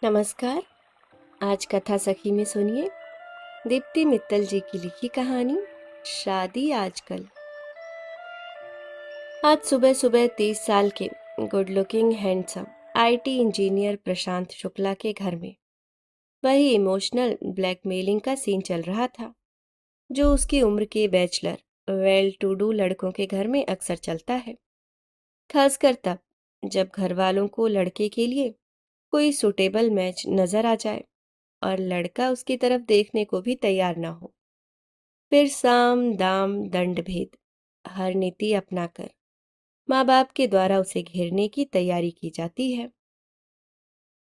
नमस्कार। आज कथा सखी में सुनिए दीप्ति मित्तल जी की लिखी कहानी शादी आजकल। आज सुबह सुबह 30 साल के good looking handsome IT engineer Prashant Shukla के घर में वही इमोशनल ब्लैकमेलिंग का सीन चल रहा था जो उसकी उम्र के बैचलर वेल टू डू लड़कों के घर में अक्सर चलता है। खासकर तब जब घर वालों को लड़के के लिए कोई सुटेबल मैच नजर आ जाए और लड़का उसकी तरफ देखने को भी तैयार ना हो। फिर साम दाम दंड भेद हर नीति अपनाकर माँ बाप के द्वारा उसे घेरने की तैयारी की जाती है।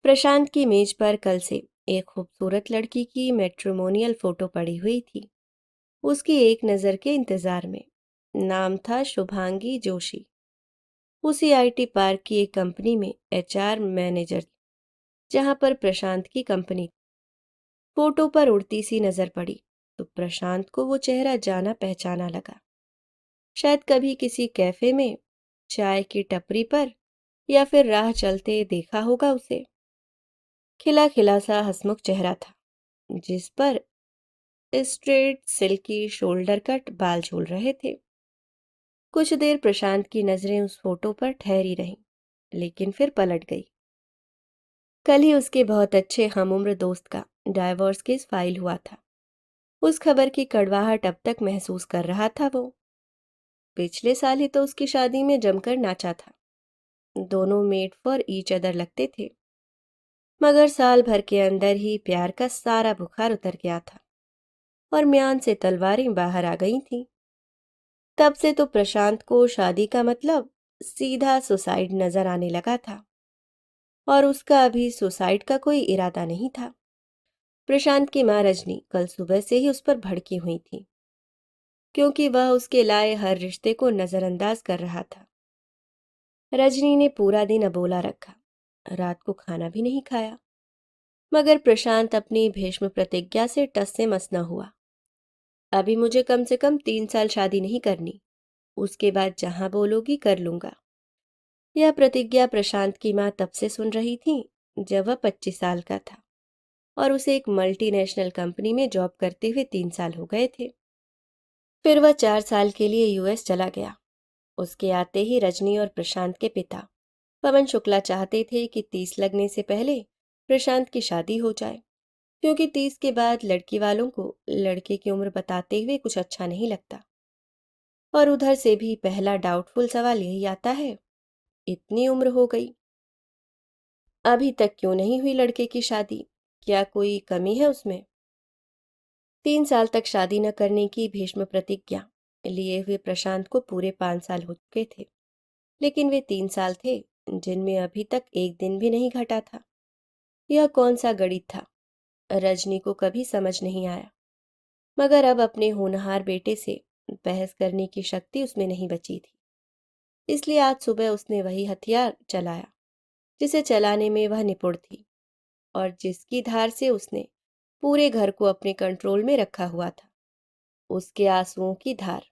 प्रशांत की मेज पर कल से एक खूबसूरत लड़की की मैट्रिमोनियल फोटो पड़ी हुई थी। उसकी एक नज़र के इंतजार में। नाम था शुभांगी जोशी। उसी आईटी पार्क की एक कंपनी में एचआर मैनेजर, जहां पर प्रशांत की कंपनी। फोटो पर उड़ती सी नजर पड़ी तो प्रशांत को वो चेहरा जाना पहचाना लगा। शायद कभी किसी कैफे में, चाय की टपरी पर या फिर राह चलते देखा होगा उसे। खिला खिला सा हंसमुख चेहरा था जिस पर स्ट्रेट सिल्की शोल्डर कट बाल झूल रहे थे। कुछ देर प्रशांत की नजरें उस फोटो पर ठहरी रहीं, लेकिन फिर पलट गई। कल ही उसके बहुत अच्छे हमउम्र दोस्त का डाइवोर्स केस फाइल हुआ था। उस खबर की कड़वाहट अब तक महसूस कर रहा था वो। पिछले साल ही तो उसकी शादी में जमकर नाचा था। दोनों मेड फॉर ईच अदर लगते थे। मगर साल भर के अंदर ही प्यार का सारा बुखार उतर गया था और म्यान से तलवारें बाहर आ गई थीं। तब से तो प्रशांत को शादी का मतलब सीधा सुसाइड नजर आने लगा था और उसका अभी सुसाइड का कोई इरादा नहीं था। प्रशांत की मां रजनी कल सुबह से ही उस पर भड़की हुई थी, क्योंकि वह उसके लाए हर रिश्ते को नजरअंदाज कर रहा था। रजनी ने पूरा दिन अबोला रखा, रात को खाना भी नहीं खाया। मगर प्रशांत अपनी भीष्म प्रतिज्ञा से टस से मस न हुआ। अभी मुझे कम से कम 3 साल शादी नहीं करनी, उसके बाद जहां बोलोगी कर लूंगा। यह प्रतिज्ञा प्रशांत की मां तब से सुन रही थी जब वह 25 साल का था और उसे एक मल्टीनेशनल कंपनी में जॉब करते हुए 3 साल हो गए थे। फिर वह 4 साल के लिए यूएस चला गया। उसके आते ही रजनी और प्रशांत के पिता पवन शुक्ला चाहते थे कि 30 लगने से पहले प्रशांत की शादी हो जाए, क्योंकि 30 के बाद लड़की वालों को लड़के की उम्र बताते हुए कुछ अच्छा नहीं लगता। और उधर से भी पहला डाउटफुल सवाल यही आता है, इतनी उम्र हो गई, अभी तक क्यों नहीं हुई लड़के की शादी? क्या कोई कमी है उसमें? 3 साल तक शादी न करने की भीष्म प्रतिज्ञा लिए हुए प्रशांत को पूरे 5 साल हो चुके थे, लेकिन वे 3 साल थे जिनमें अभी तक एक दिन भी नहीं घटा था। यह कौन सा गणित था, रजनी को कभी समझ नहीं आया। मगर अब अपने होनहार बेटे से बहस करने की शक्ति उसमें नहीं बची थी। इसलिए आज सुबह उसने वही हथियार चलाया जिसे चलाने में वह निपुण थी और जिसकी धार से उसने पूरे घर को अपने कंट्रोल में रखा हुआ था। उसके आंसुओं की धार।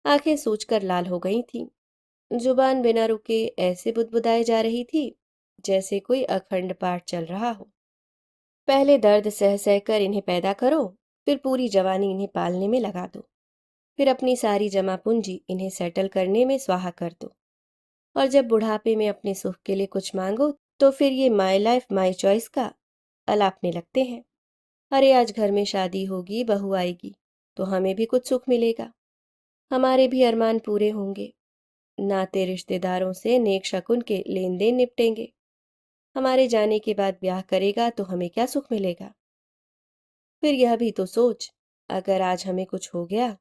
आंखें सूजकर लाल हो गई थीं। जुबान बिना रुके ऐसे बुदबुदाए जा रही थी जैसे कोई अखंड पाठ चल रहा हो। पहले दर्द सह सह कर इन्हें पैदा करो, फिर पूरी जवानी इन्हें पालने में लगा दो, फिर अपनी सारी जमा पूंजी इन्हें सेटल करने में स्वाहा कर दो, और जब बुढ़ापे में अपने सुख के लिए कुछ मांगो तो फिर ये माई लाइफ माई चॉइस का अलापने लगते हैं। अरे आज घर में शादी होगी, बहू आएगी तो हमें भी कुछ सुख मिलेगा, हमारे भी अरमान पूरे होंगे, नाते रिश्तेदारों से नेक शकुन के लेन देन निपटेंगे। हमारे जाने के बाद ब्याह करेगा तो हमें क्या सुख मिलेगा? फिर यह भी तो सोच, अगर आज हमें कुछ हो गया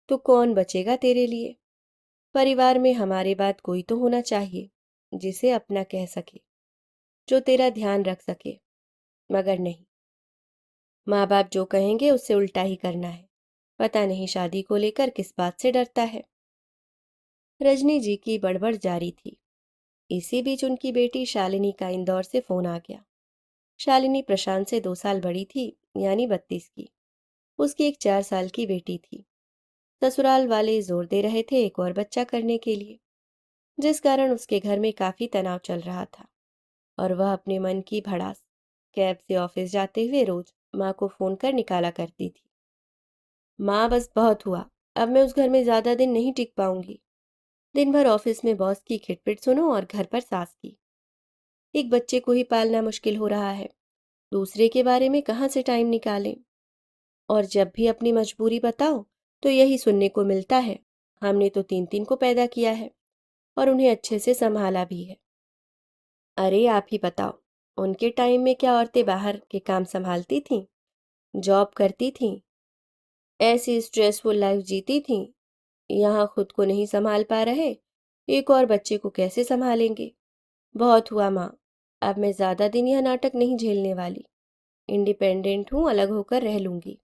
तो कौन बचेगा तेरे लिए? परिवार में हमारे बाद कोई तो होना चाहिए जिसे अपना कह सके, जो तेरा ध्यान रख सके। मगर नहीं, माँ बाप जो कहेंगे उससे उल्टा ही करना है। पता नहीं शादी को लेकर किस बात से डरता है। रजनी जी की बड़बड़ जारी थी। इसी बीच उनकी बेटी शालिनी का इंदौर से फोन आ गया। शालिनी प्रशांत से 2 साल बड़ी थी, यानी 32 की। उसकी एक 4 साल की बेटी थी। ससुराल वाले जोर दे रहे थे एक और बच्चा करने के लिए, जिस कारण उसके घर में काफी तनाव चल रहा था और वह अपने मन की भड़ास कैब से ऑफिस जाते हुए रोज माँ को फोन कर निकाला करती थी। माँ बस बहुत हुआ, अब मैं उस घर में ज्यादा दिन नहीं टिक पाऊंगी। दिन भर ऑफिस में बॉस की खिटपिट सुनो और घर पर सास की। एक बच्चे को ही पालना मुश्किल हो रहा है, दूसरे के बारे में कहाँ से टाइम निकालें। और जब भी अपनी मजबूरी बताओ तो यही सुनने को मिलता है, हमने तो तीन तीन को पैदा किया है और उन्हें अच्छे से संभाला भी है। अरे आप ही बताओ, उनके टाइम में क्या औरतें बाहर के काम संभालती थीं, जॉब करती थीं, ऐसी स्ट्रेसफुल लाइफ जीती थीं। यहाँ खुद को नहीं संभाल पा रहे, एक और बच्चे को कैसे संभालेंगे। बहुत हुआ माँ, अब मैं ज्यादा दिन यह नाटक नहीं झेलने वाली। इंडिपेंडेंट हूँ, अलग होकर रह लूंगी।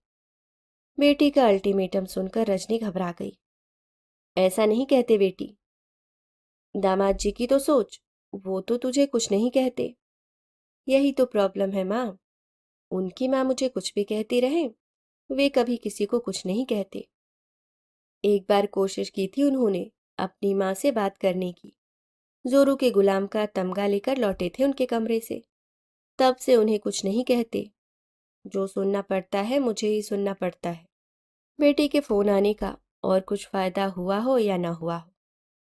बेटी का अल्टीमेटम सुनकर रजनी घबरा गई। ऐसा नहीं कहते बेटी, दामाद जी की तो सोच, वो तो तुझे कुछ नहीं कहते। यही तो प्रॉब्लम है माँ, उनकी माँ मुझे कुछ भी कहती रहे, वे कभी किसी को कुछ नहीं कहते। एक बार कोशिश की थी उन्होंने अपनी माँ से बात करने की, जोरू के गुलाम का तमगा लेकर लौटे थे उनके कमरे से। तब से उन्हें कुछ नहीं कहते, जो सुनना पड़ता है मुझे ही सुनना पड़ता है। बेटी के फोन आने का और कुछ फायदा हुआ हो या ना हुआ हो,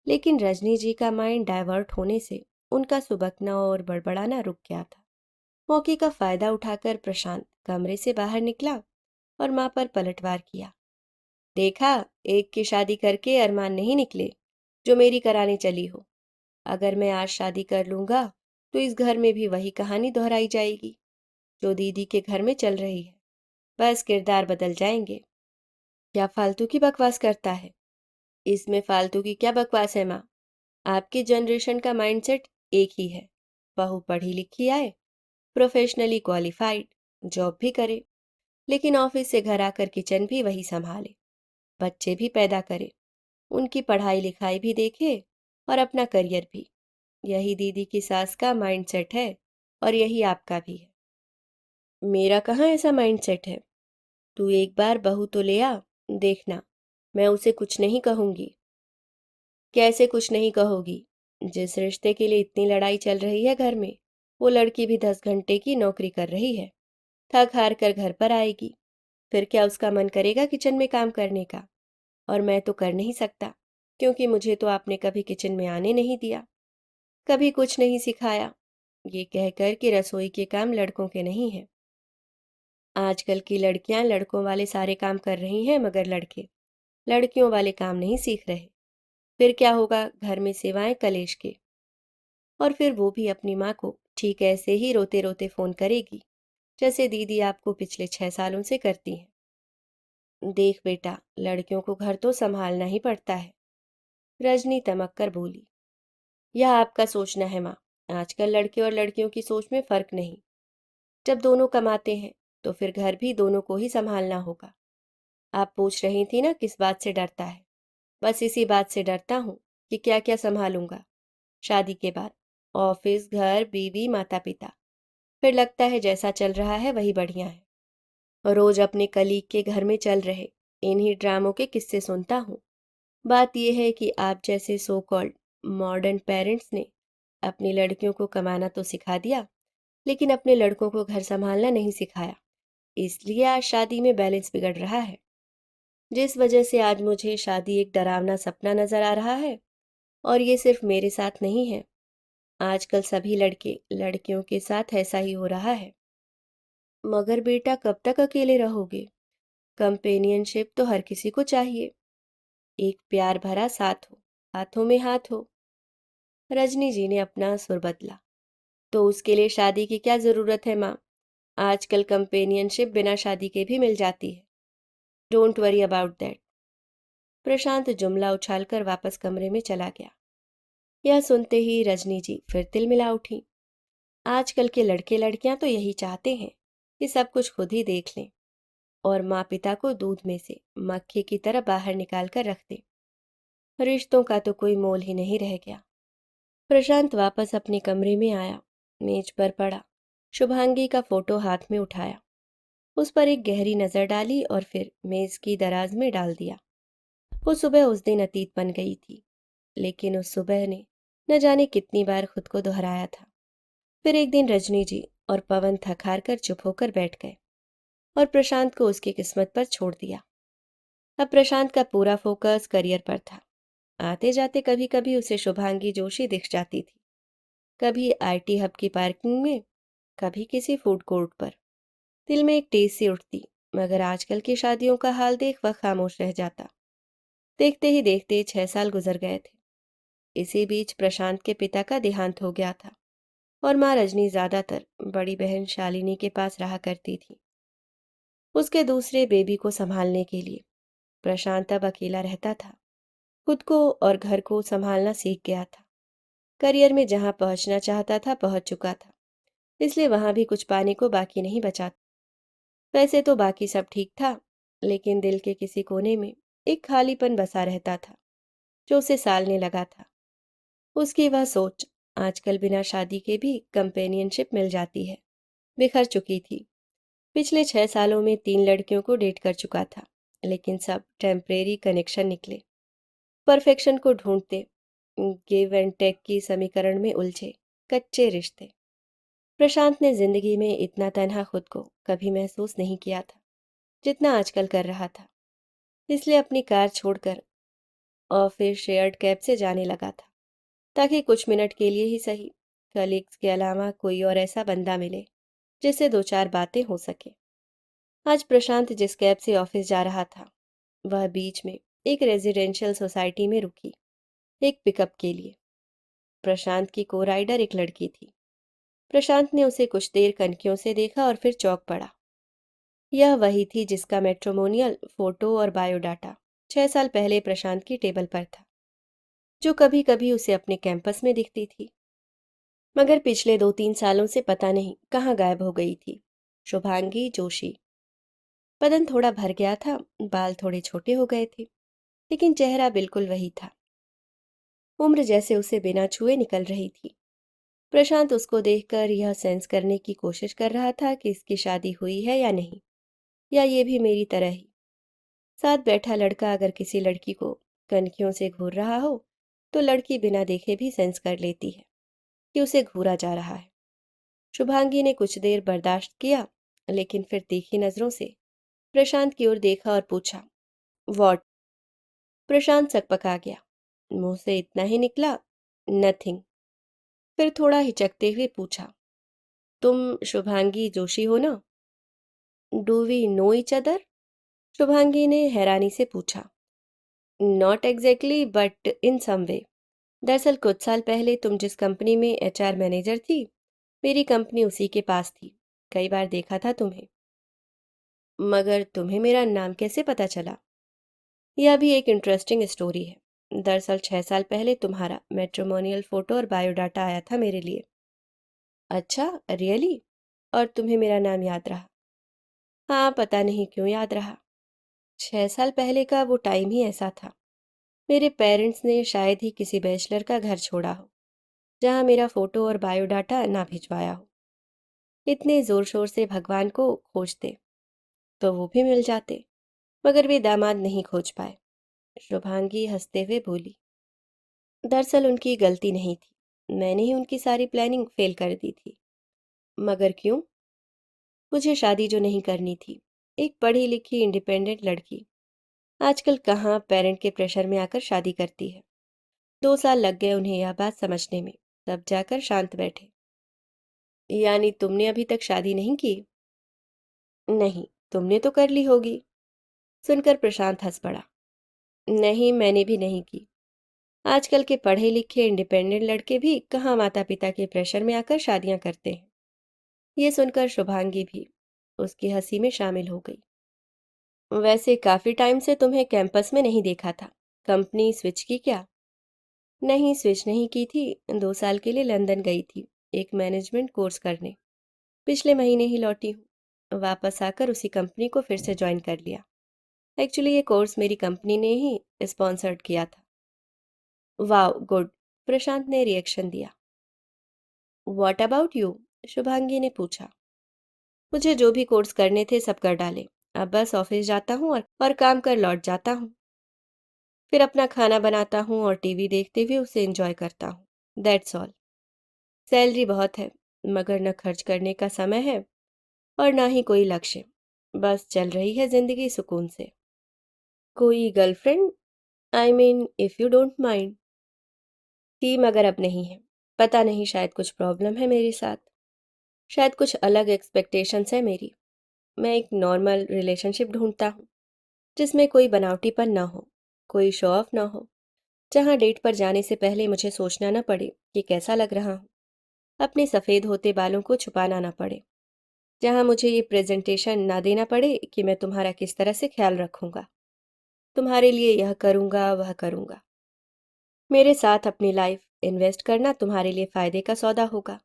लेकिन रजनी जी का माइंड डाइवर्ट होने से उनका सुबकना और बड़बड़ाना रुक गया था। मौके का फायदा उठाकर प्रशांत कमरे से बाहर निकला और माँ पर पलटवार किया। देखा, एक की शादी करके अरमान नहीं निकले जो मेरी कराने चली हो। अगर मैं आज शादी कर लूंगा तो इस घर में भी वही कहानी दोहराई जाएगी जो दीदी के घर में चल रही है, बस किरदार बदल जाएंगे। क्या फालतू की बकवास करता है? इसमें फालतू की क्या बकवास है माँ? आपकी जनरेशन का माइंडसेट एक ही है, बहू पढ़ी लिखी आए, प्रोफेशनली क्वालिफाइड, जॉब भी करे, लेकिन ऑफिस से घर आकर किचन भी वही संभाले, बच्चे भी पैदा करे, उनकी पढ़ाई लिखाई भी देखे और अपना करियर भी। यही दीदी की सास का माइंडसेट है और यही आपका भी है। मेरा कहाँ ऐसा माइंडसेट है? तू एक बार बहू तो ले आ, देखना, मैं उसे कुछ नहीं कहूंगी। कैसे कुछ नहीं कहोगी? जिस रिश्ते के लिए इतनी लड़ाई चल रही है घर में, वो लड़की भी 10 घंटे की नौकरी कर रही है, थक हार कर घर पर आएगी, फिर क्या उसका मन करेगा किचन में काम करने का? और मैं तो कर नहीं सकता, क्योंकि मुझे तो आपने कभी किचन में आने नहीं दिया, कभी कुछ नहीं सिखाया। ये कहकर कि रसोई के काम लड़कों के नहीं हैं। आजकल की लड़कियां लड़कों वाले सारे काम कर रही हैं, मगर लड़के लड़कियों वाले काम नहीं सीख रहे। फिर क्या होगा घर में सिवाय कलेश के। और फिर वो भी अपनी माँ को ठीक ऐसे ही रोते रोते फोन करेगी जैसे दीदी आपको पिछले 6 सालों से करती हैं। देख बेटा, लड़कियों को घर तो संभालना ही पड़ता है। रजनी तमक कर बोली। यह आपका सोचना है माँ, आजकल लड़के और लड़कियों की सोच में फर्क नहीं। जब दोनों कमाते हैं तो फिर घर भी दोनों को ही संभालना होगा। आप पूछ रही थी ना किस बात से डरता है? बस इसी बात से डरता हूँ कि क्या क्या संभालूंगा शादी के बाद, ऑफिस, घर, बीवी, माता पिता। फिर लगता है जैसा चल रहा है वही बढ़िया है। और रोज अपने कलीग के घर में चल रहे इन्हीं ड्रामों के किस्से सुनता हूँ। बात यह है कि आप जैसे सो कॉल्ड मॉडर्न पेरेंट्स ने अपनी लड़कियों को कमाना तो सिखा दिया, लेकिन अपने लड़कों को घर संभालना नहीं सिखाया। इसलिए आज शादी में बैलेंस बिगड़ रहा है, जिस वजह से आज मुझे शादी एक डरावना सपना नजर आ रहा है। और ये सिर्फ मेरे साथ नहीं है, आजकल सभी लड़के लड़कियों के साथ ऐसा ही हो रहा है। मगर बेटा कब तक अकेले रहोगे? कंपेनियनशिप तो हर किसी को चाहिए, एक प्यार भरा साथ हो, हाथों में हाथ हो। रजनी जी ने अपना सुर बदला। तो उसके लिए शादी की क्या जरूरत है माँ? आजकल कंपेनियनशिप बिना शादी के भी मिल जाती है। Don't worry about that. Prashant जुमला उछालकर वापस कमरे में चला गया। यह सुनते ही रजनी जी फिर तिलमिला उठी। आजकल के लड़के लड़कियां तो यही चाहते हैं कि सब कुछ खुद ही देख लें और माँ पिता को दूध में से मक्खी की तरह बाहर निकाल कर रख दें। रिश्तों का तो कोई मोल ही नहीं रह गया। प्रशांत वापस अपने कमरे में आया, मेज पर पड़ा शुभांगी का फोटो हाथ में उठाया, उस पर एक गहरी नजर डाली और फिर मेज की दराज में डाल दिया। वो सुबह उस दिन अतीत बन गई थी, लेकिन उस सुबह ने न जाने कितनी बार खुद को दोहराया था। फिर एक दिन रजनी जी और पवन थक हार कर चुप होकर बैठ गए और प्रशांत को उसकी किस्मत पर छोड़ दिया। अब प्रशांत का पूरा फोकस करियर पर था। आते जाते कभी कभी उसे शुभांगी जोशी दिख जाती थी, कभी आईटी हब की पार्किंग में, कभी किसी फूड कोर्ट पर। दिल में एक टेस सी उठती, मगर आजकल की शादियों का हाल देख वह खामोश रह जाता। देखते ही देखते 6 साल गुजर गए थे। इसी बीच प्रशांत के पिता का देहांत हो गया था और माँ रजनी ज्यादातर बड़ी बहन शालिनी के पास रहा करती थी, उसके दूसरे बेबी को संभालने के लिए। प्रशांत अब अकेला रहता था, खुद को और घर को संभालना सीख गया था। करियर में जहां पहुंचना चाहता था पहुंच चुका था, इसलिए वहां भी कुछ पाने को बाकी नहीं बचा। वैसे तो बाकी सब ठीक था, लेकिन दिल के किसी कोने में एक खालीपन बसा रहता था जो उसे सालने लगा था। उसकी वह सोच, आजकल बिना शादी के भी कंपेनियनशिप मिल जाती है, बिखर चुकी थी। पिछले 6 सालों में 3 लड़कियों को डेट कर चुका था, लेकिन सब टेम्परेरी कनेक्शन निकले। परफेक्शन को ढूंढते, गिव एंड टेक की समीकरण में उलझे कच्चे रिश्ते। प्रशांत ने जिंदगी में इतना तन्हा खुद को कभी महसूस नहीं किया था जितना आजकल कर रहा था। इसलिए अपनी कार छोड़कर ऑफिस शेयर्ड कैब से जाने लगा था, ताकि कुछ मिनट के लिए ही सही कलीग्स के अलावा कोई और ऐसा बंदा मिले जिससे दो चार बातें हो सके। आज प्रशांत जिस कैब से ऑफिस जा रहा था, वह बीच में एक रेजिडेंशियल सोसाइटी में रुकी, एक पिकअप के लिए। प्रशांत की को राइडर एक लड़की थी। प्रशांत ने उसे कुछ देर कनखियों से देखा और फिर चौंक पड़ा। यह वही थी जिसका मैट्रिमोनियल फोटो और बायोडाटा 6 साल पहले प्रशांत की टेबल पर था, जो कभी कभी उसे अपने कैंपस में दिखती थी, मगर पिछले 2-3 सालों से पता नहीं कहाँ गायब हो गई थी। शुभांगी जोशी। बदन थोड़ा भर गया था, बाल थोड़े छोटे हो गए थे, लेकिन चेहरा बिल्कुल वही था। उम्र जैसे उसे बिना छुए निकल रही थी। प्रशांत उसको देखकर यह सेंस करने की कोशिश कर रहा था कि इसकी शादी हुई है या नहीं, या ये भी मेरी तरह ही। साथ बैठा लड़का अगर किसी लड़की को कनखियों से घूर रहा हो, तो लड़की बिना देखे भी सेंस कर लेती है कि उसे घूरा जा रहा है। शुभांगी ने कुछ देर बर्दाश्त किया, लेकिन फिर तीखी नजरों से प्रशांत की ओर देखा और पूछा, वॉट? प्रशांत सकपका गया। मुंह से इतना ही निकला, नथिंग। फिर थोड़ा हिचकते हुए पूछा, तुम शुभांगी जोशी हो ना? Do we know each other? Shubhangi ने हैरानी से पूछा। Not exactly but in some way. दरअसल कुछ साल पहले तुम जिस कंपनी में एचआर मैनेजर थी, मेरी कंपनी उसी के पास थी। कई बार देखा था तुम्हें। मगर तुम्हें मेरा नाम कैसे पता चला? यह भी एक इंटरेस्टिंग स्टोरी है। दरअसल 6 साल पहले तुम्हारा मैट्रिमोनियल फोटो और बायोडाटा आया था मेरे लिए। अच्छा, रियली? और तुम्हें मेरा नाम याद रहा? हाँ, पता नहीं क्यों याद रहा। 6 साल पहले का वो टाइम ही ऐसा था। मेरे पेरेंट्स ने शायद ही किसी बैचलर का घर छोड़ा हो जहाँ मेरा फोटो और बायोडाटा ना भिजवाया हो। इतने जोर शोर से भगवान को खोजते तो वो भी मिल जाते, मगर वे दामाद नहीं खोज पाए। शुभांगी हंसते हुए बोली, दरअसल उनकी गलती नहीं थी, मैंने ही उनकी सारी प्लानिंग फेल कर दी थी। मगर क्यों? मुझे शादी जो नहीं करनी थी, एक पढ़ी लिखी इंडिपेंडेंट लड़की आजकल कहाँ पेरेंट के प्रेशर में आकर शादी करती है। 2 साल लग गए उन्हें यह बात समझने में, तब जाकर शांत बैठे। यानी तुमने अभी तक शादी नहीं की? नहीं, तुमने तो कर ली होगी। सुनकर प्रशांत हंस पड़ा। नहीं, मैंने भी नहीं की। आजकल के पढ़े लिखे इंडिपेंडेंट लड़के भी कहाँ माता पिता के प्रेशर में आकर शादियां करते हैं। ये सुनकर शुभांगी भी उसकी हंसी में शामिल हो गई। वैसे काफी टाइम से तुम्हें कैंपस में नहीं देखा था, कंपनी स्विच की क्या? नहीं, स्विच नहीं की थी। 2 साल के लिए लंदन गई थी, एक मैनेजमेंट कोर्स करने। पिछले महीने ही लौटी हूँ। वापस आकर उसी कंपनी को फिर से ज्वाइन कर लिया। एक्चुअली ये कोर्स मेरी कंपनी ने ही स्पॉन्सर्ड किया था। वाह, गुड। प्रशांत ने रिएक्शन दिया। What about you? शुभांगी ने पूछा। मुझे जो भी कोर्स करने थे सब कर डाले। अब बस ऑफिस जाता हूँ और काम कर लौट जाता हूँ। फिर अपना खाना बनाता हूँ और टीवी देखते हुए उसे एंजॉय करता हूँ। That's all. सैलरी बहुत है, मगर न खर्च करने का समय है और ना ही कोई लक्ष्य। बस चल रही है जिंदगी सुकून से। कोई girlfriend? I mean if you don't mind. थी मगर अब नहीं है। पता नहीं, शायद कुछ प्रॉब्लम है मेरे साथ। शायद कुछ अलग एक्सपेक्टेशंस है मेरी। मैं एक नॉर्मल रिलेशनशिप ढूंढता हूँ जिसमें कोई बनावटीपन ना हो, कोई शो ऑफ ना हो, जहाँ डेट पर जाने से पहले मुझे सोचना न पड़े कि कैसा लग रहा हूँ, अपने सफ़ेद होते बालों को छुपाना ना पड़े, जहाँ मुझे ये प्रेजेंटेशन ना देना पड़े कि मैं तुम्हारा किस तरह से ख्याल रखूंगा, तुम्हारे लिए यह करूंगा वह करूंगा। मेरे साथ अपनी लाइफ इन्वेस्ट करना तुम्हारे लिए फ़ायदे का सौदा होगा।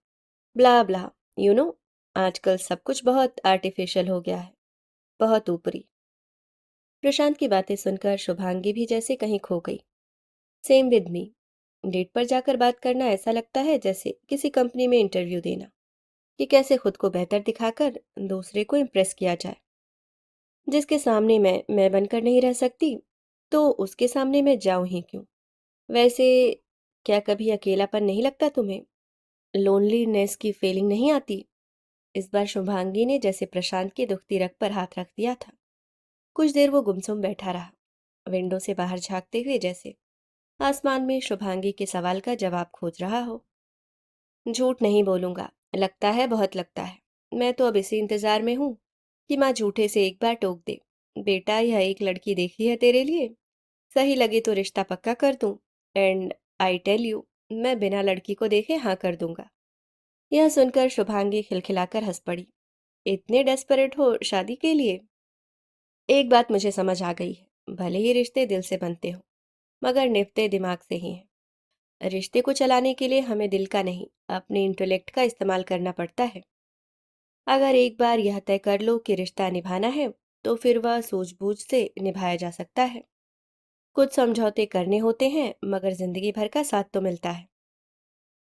ब्ला ब्ला। यू नो आजकल सब कुछ बहुत आर्टिफिशियल हो गया है, बहुत ऊपरी। प्रशांत की बातें सुनकर शुभांगी भी जैसे कहीं खो गई। Same with me. डेट पर जाकर बात करना ऐसा लगता है जैसे किसी कंपनी में इंटरव्यू देना, कि कैसे खुद को बेहतर दिखाकर दूसरे को इम्प्रेस किया जाए। जिसके सामने मैं बनकर नहीं रह सकती, तो उसके सामने मैं जाऊं ही क्यों। वैसे, क्या कभी अकेलापन नहीं लगता तुम्हें? लोनलीनेस की फीलिंग नहीं आती? इस बार शुभांगी ने जैसे प्रशांत की दुखती रग पर हाथ रख दिया था। कुछ देर वो गुमसुम बैठा रहा, विंडो से बाहर झांकते हुए, जैसे आसमान में शुभांगी के सवाल का जवाब खोज रहा हो। झूठ नहीं बोलूंगा, लगता है, बहुत लगता है। मैं तो अब इसी इंतजार में हूँ कि माँ झूठे से एक बार टोक दे, बेटा यह एक लड़की देखी है तेरे लिए, सही लगे तो रिश्ता पक्का कर दूं। एंड आई टेल यू, मैं बिना लड़की को देखे हाँ कर दूंगा। यह सुनकर शुभांगी खिलखिलाकर हंस पड़ी। इतने डेस्परेट हो शादी के लिए? एक बात मुझे समझ आ गई है, भले ही रिश्ते दिल से बनते हो, मगर निभते दिमाग से ही हैं। रिश्ते को चलाने के लिए हमें दिल का नहीं, अपने इंटेलेक्ट का इस्तेमाल करना पड़ता है। अगर एक बार यह तय कर लो कि रिश्ता निभाना है, तो फिर वह सूझबूझ से निभाया जा सकता है। कुछ समझौते करने होते हैं, मगर जिंदगी भर का साथ तो मिलता है।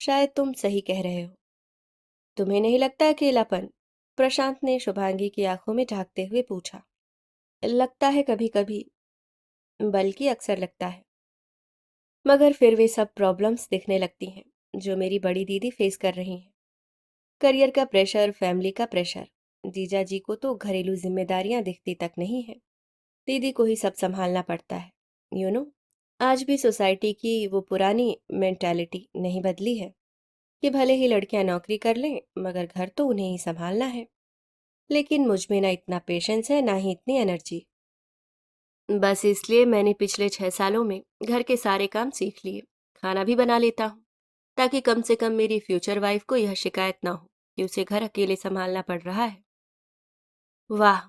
शायद तुम सही कह रहे हो। तुम्हें नहीं लगता अकेलापन? प्रशांत ने शुभांगी की आंखों में झांकते हुए पूछा। लगता है कभी कभी, बल्कि अक्सर लगता है। मगर फिर वे सब प्रॉब्लम्स दिखने लगती हैं जो मेरी बड़ी दीदी फेस कर रही हैं। करियर का प्रेशर, फैमिली का प्रेशर। जीजा जी को तो घरेलू जिम्मेदारियां दिखती तक नहीं है, दीदी को ही सब संभालना पड़ता है। यू नो आज भी सोसाइटी की वो पुरानी मेंटालिटी नहीं बदली है कि भले ही लड़कियां नौकरी कर लें, मगर घर तो उन्हें ही संभालना है। लेकिन मुझ में ना इतना पेशेंस है, ना ही इतनी एनर्जी। बस इसलिए मैंने पिछले 6 सालों में घर के सारे काम सीख लिए। खाना भी बना लेता हूँ, ताकि कम से कम मेरी फ्यूचर वाइफ को यह शिकायत ना हो कि उसे घर अकेले संभालना पड़ रहा है। वाह,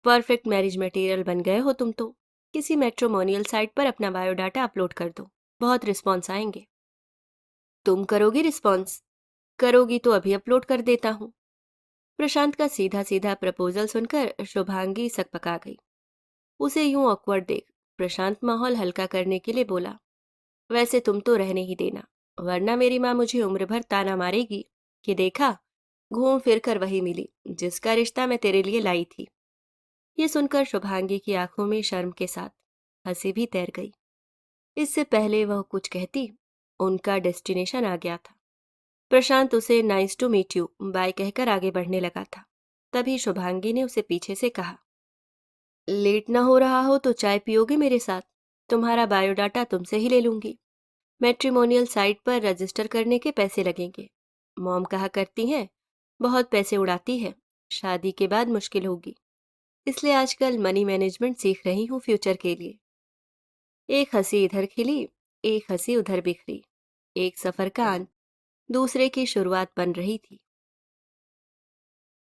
परफेक्ट मैरिज मटेरियल बन गए हो तुम तो। किसी मैट्रिमोनियल साइट पर अपना बायोडाटा अपलोड कर दो, बहुत रिस्पॉन्स आएंगे। तुम करोगी रिस्पॉन्स? करोगी तो अभी अपलोड कर देता हूँ। प्रशांत का सीधा सीधा प्रपोजल सुनकर शुभांगी सकपका गई। उसे यूं ऑकवर्ड देख प्रशांत माहौल हल्का करने के लिए बोला, वैसे तुम तो रहने ही देना, वरना मेरी माँ मुझे उम्र भर ताना मारेगी कि देखा, घूम फिर कर वही मिली जिसका रिश्ता मैं तेरे लिए लाई थी। ये सुनकर शुभांगी की आंखों में शर्म के साथ हंसी भी तैर गई। इससे पहले वह कुछ कहती, उनका डेस्टिनेशन आ गया था। प्रशांत उसे nice to meet you bye कहकर आगे बढ़ने लगा था। तभी शुभांगी ने उसे पीछे से कहा, लेट ना हो रहा हो तो चाय पियोगे मेरे साथ? तुम्हारा बायोडाटा तुमसे ही ले लूंगी। मैट्रिमोनियल साइट पर रजिस्टर करने के पैसे लगेंगे। मॉम कहा करती हैं, बहुत पैसे उड़ाती है, शादी के बाद मुश्किल होगी। इसलिए आजकल मनी मैनेजमेंट सीख रही हूँ फ्यूचर के लिए। एक हंसी इधर खिली, एक हंसी उधर बिखरी। एक सफर का अंत दूसरे की शुरुआत बन रही थी।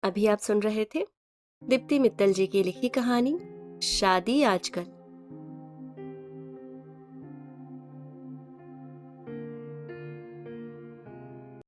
अभी आप सुन रहे थे दीप्ति मित्तल जी की लिखी कहानी शादी आजकल।